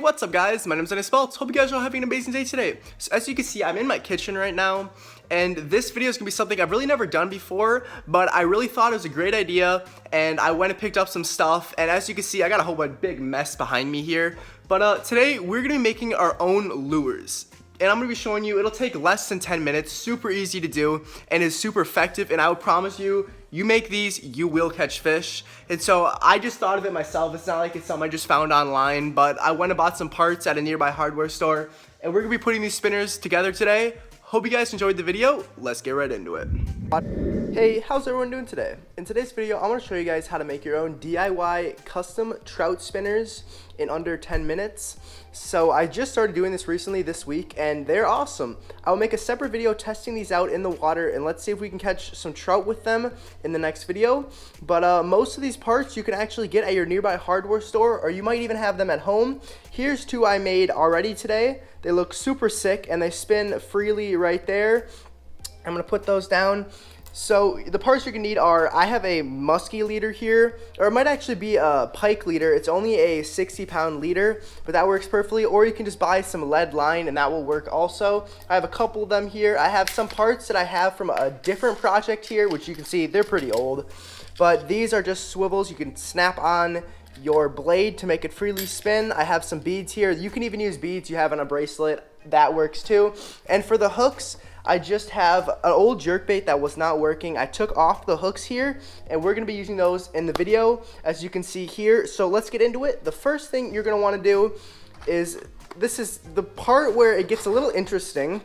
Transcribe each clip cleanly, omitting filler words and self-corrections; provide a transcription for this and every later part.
what's up guys? My name is NASPELTZ. Hope you guys are all having an amazing day today. So as you can see, I'm in my kitchen right now, and this video is going to be something I've really never done before, but I really thought it was a great idea, and I went and picked up some stuff, and as you can see, I got a whole big mess behind me here. But today, we're going to be making our own lures. And I'm going to be showing you, it'll take less than 10 minutes, super easy to do, and is super effective, and I would promise you, you make these, you will catch fish. And so I just thought of it myself. It's not like it's something I just found online, but I went and bought some parts at a nearby hardware store, and we're going to be putting these spinners together today. Hope you guys enjoyed the video. Let's get right into it. Hey, how's everyone doing today? In today's video, I'm going to show you guys how to make your own DIY custom trout spinners in under 10 minutes. So I just started doing this recently this week, and they're awesome. I'll make a separate video testing these out in the water, and let's see if we can catch some trout with them in the next video. But most of these parts you can actually get at your nearby hardware store, or you might even have them at home. Here's two I made already today. They look super sick, and they spin freely right there. I'm going to put those down. So the parts you're going to need are, I have a musky leader here, or it might actually be a pike leader. It's only a 60-pound leader, but that works perfectly. Or you can just buy some lead line, and that will work also. I have a couple of them here. I have some parts that I have from a different project here, which you can see they're pretty old. But these are just swivels. You can snap on your blade to make it freely spin. I have some beads here. You can even use beads you have on a bracelet. That works too. And for the hooks, I just have an old jerkbait that was not working. I took off the hooks here, and we're going to be using those in the video, as you can see here. So let's get into it. The first thing you're going to want to do is, this is the part where it gets a little interesting.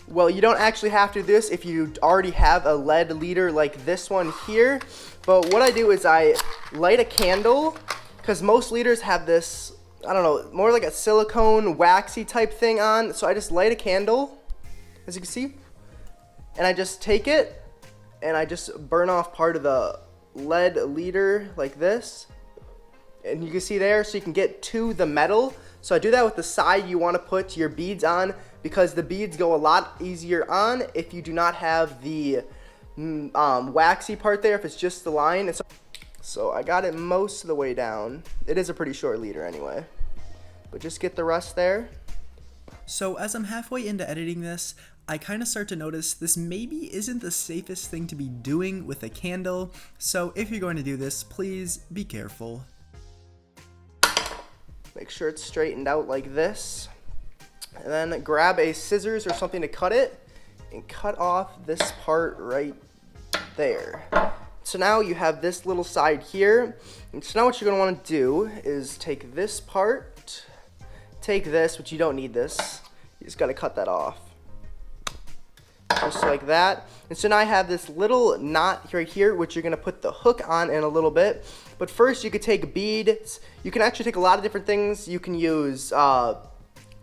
Well, you don't actually have to do this if you already have a lead leader like this one here. But what I do is I light a candle, because most leaders have this, I don't know, more like a silicone waxy type thing on. So I just light a candle, as you can see, and I just take it and I just burn off part of the lead leader like this, and you can see there, so you can get to the metal. So I do that with the side you want to put your beads on, because the beads go a lot easier on if you do not have the waxy part there, if it's just the line. And so I got it most of the way down. It is a pretty short leader anyway, but just get the rest there. So as I'm halfway into editing this, I kind of start to notice this maybe isn't the safest thing to be doing with a candle. So if you're going to do this, please be careful. Make sure it's straightened out like this. And then grab a scissors or something to cut it, and cut off this part right there. So now you have this little side here. And so now what you're going to want to do is take this part, take this, which you don't need this. You just got to cut that off. Just like that. And so now I have this little knot right here, which you're going to put the hook on in a little bit. But first you could take beads. You can actually take a lot of different things. You can use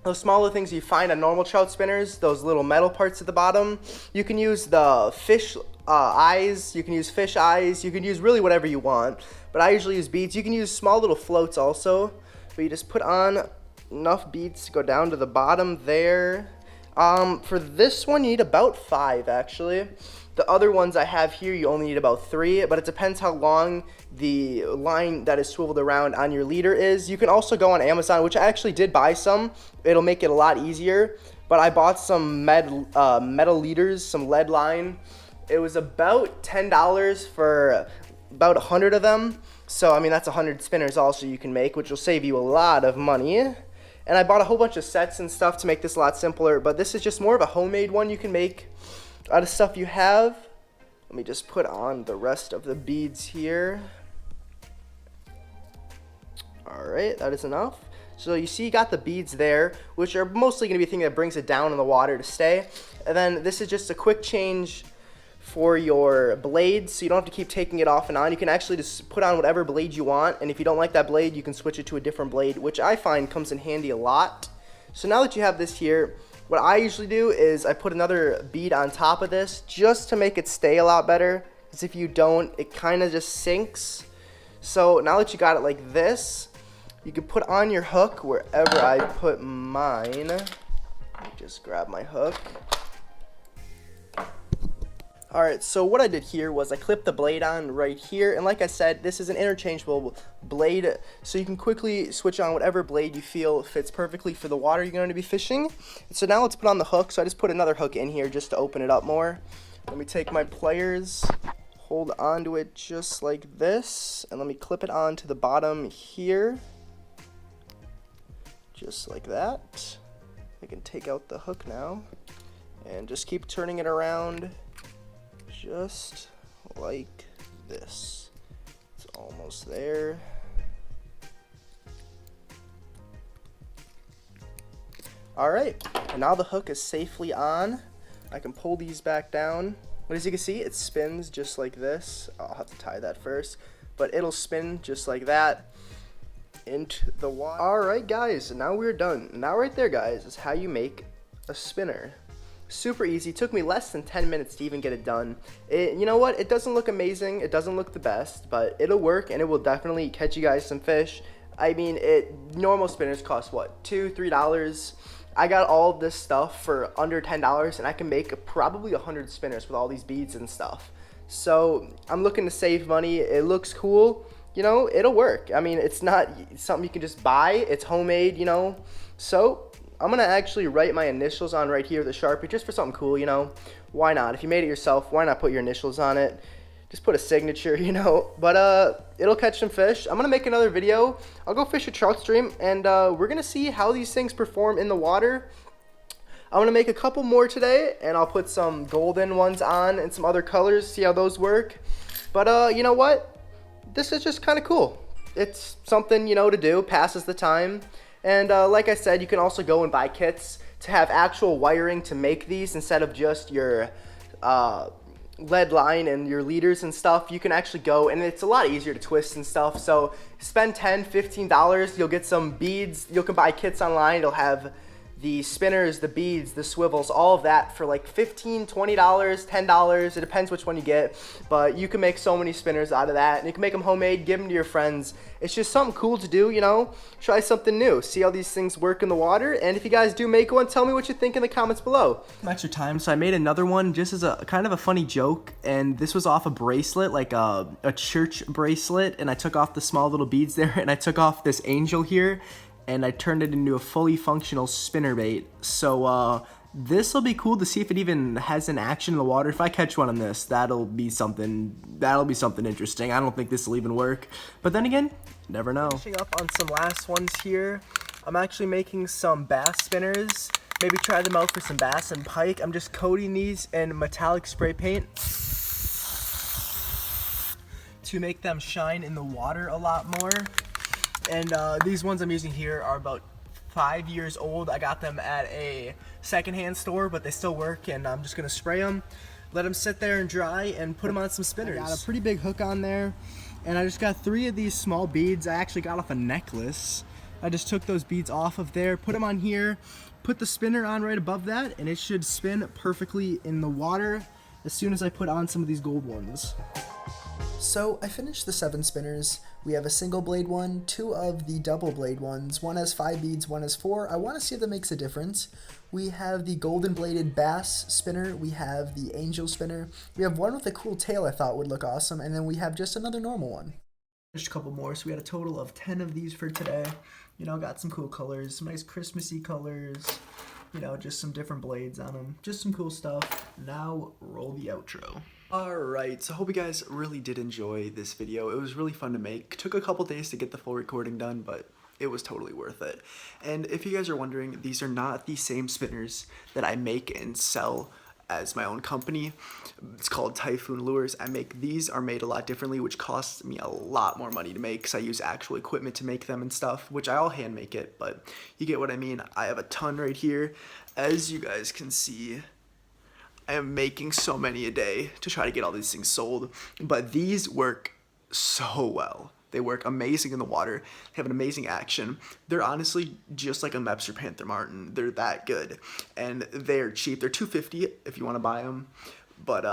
those smaller things you find on normal trout spinners, those little metal parts at the bottom. You can use the fish eyes. You can use fish eyes. You can use really whatever you want. But I usually use beads. You can use small little floats also. But you just put on enough beads to go down to the bottom there. For this one, you need about 5 actually. The other ones I have here, you only need about 3, but it depends how long the line that is swiveled around on your leader is. You can also go on Amazon, which I actually did buy some. It'll make it a lot easier. But I bought some metal leaders, some lead line. It was about $10 for about 100 of them. So, I mean, that's 100 spinners also you can make, which will save you a lot of money. And I bought a whole bunch of sets and stuff to make this a lot simpler, but this is just more of a homemade one you can make out of stuff you have. Let me just put on the rest of the beads here. Alright, that is enough. So you see you got the beads there, which are mostly going to be the thing that brings it down in the water to stay. And then this is just a quick change for your blades, so you don't have to keep taking it off and on. You can actually just put on whatever blade you want, and if you don't like that blade, you can switch it to a different blade, which I find comes in handy a lot. So now that you have this here, what I usually do is I put another bead on top of this just to make it stay a lot better, because if you don't, it kind of just sinks. So now that you got it like this, you can put on your hook wherever I put mine. Let me just grab my hook. Alright, so what I did here was I clipped the blade on right here, and like I said, this is an interchangeable blade, so you can quickly switch on whatever blade you feel fits perfectly for the water you're going to be fishing. So now let's put on the hook. So I just put another hook in here just to open it up more. Let me take my pliers, hold onto it just like this, and let me clip it onto the bottom here, just like that. I can take out the hook now, and just keep turning it around. Just like this. It's almost there. Alright, and now the hook is safely on. I can pull these back down. But as you can see, it spins just like this. I'll have to tie that first. But it'll spin just like that into the water. Alright guys, now we're done. Now right there guys is how you make a spinner. Super easy. Took me less than 10 minutes to even get it done. You know what? It doesn't look amazing. It doesn't look the best, but it'll work and it will definitely catch you guys some fish. I mean, normal spinners cost what? $2, $3. I got all of this stuff for under $10 and I can make probably 100 spinners with all these beads and stuff. So I'm looking to save money. It looks cool. You know, it'll work. I mean, it's not something you can just buy. It's homemade, you know. So I'm gonna actually write my initials on right here with a Sharpie just for something cool, you know. Why not? If you made it yourself, why not put your initials on it? Just put a signature, you know. But it'll catch some fish. I'm gonna make another video. I'll go fish a trout stream and we're gonna see how these things perform in the water. I'm gonna make a couple more today and I'll put some golden ones on and some other colors, see how those work. But you know what? This is just kind of cool. It's something, you know, to do, passes the time. And like I said, you can also go and buy kits to have actual wiring to make these instead of just your lead line and your leaders and stuff. You can actually go, and it's a lot easier to twist and stuff. So spend $10, $15, you'll get some beads. You can buy kits online. It'll have the spinners, the beads, the swivels, all of that for like $15, $20, $10. It depends which one you get, but you can make so many spinners out of that, and you can make them homemade, give them to your friends. It's just something cool to do, you know. Try something new, see how these things work in the water, and if you guys do make one, tell me what you think in the comments below. Some extra time, so I made another one just as a kind of a funny joke, and this was off a bracelet, like a church bracelet, and I took off the small little beads there, and I took off this angel here, and I turned it into a fully functional spinnerbait. So this will be cool to see if it even has an action in the water. If I catch one on this, that'll be something interesting. I don't think this will even work, but then again, never know. Finishing up on some last ones here. I'm actually making some bass spinners. Maybe try them out for some bass and pike. I'm just coating these in metallic spray paint to make them shine in the water a lot more. And these ones I'm using here are about 5 years old. I got them at a secondhand store, but they still work, and I'm just gonna spray them, let them sit there and dry, and put them on some spinners. I got a pretty big hook on there, and I just got 3 of these small beads. I actually got off a necklace. I just took those beads off of there, put them on here, put the spinner on right above that, and it should spin perfectly in the water as soon as I put on some of these gold ones. So I finished the 7 spinners. We have a single blade one, 2 of the double blade ones. One has 5 beads, one has 4. I want to see if that makes a difference. We have the golden bladed bass spinner. We have the angel spinner. We have one with a cool tail I thought would look awesome. And then we have just another normal one. Just a couple more. So we had a total of 10 of these for today. You know, got some cool colors, some nice Christmassy colors. You know, just some different blades on them. Just some cool stuff. Now roll the outro. Alright, so I hope you guys really did enjoy this video. It was really fun to make. Took a couple days to get the full recording done, but it was totally worth it. And if you guys are wondering, these are not the same spinners that I make and sell as my own company. It's called Typhoon Lures. These are made a lot differently, which costs me a lot more money to make because I use actual equipment to make them and stuff, which I all hand make it, but you get what I mean. I have a ton right here. As you guys can see, I am making so many a day to try to get all these things sold, but these work so well. They work amazing in the water. They have an amazing action. They're honestly just like a Mepps or Panther Martin. They're that good, and they're cheap. They're $2.50 if you want to buy them, but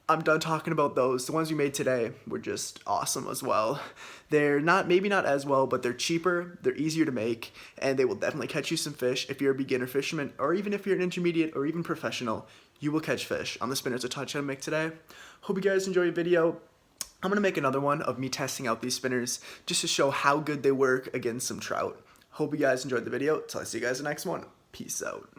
I'm done talking about those. The ones we made today were just awesome as well. They're maybe not as well, but they're cheaper, they're easier to make, and they will definitely catch you some fish if you're a beginner fisherman, or even if you're an intermediate or even professional. you will catch fish on the spinners that I'm gonna make today. Hope you guys enjoy your video. I'm gonna make another one of me testing out these spinners just to show how good they work against some trout. Hope you guys enjoyed the video. Till I see you guys in the next one. Peace out.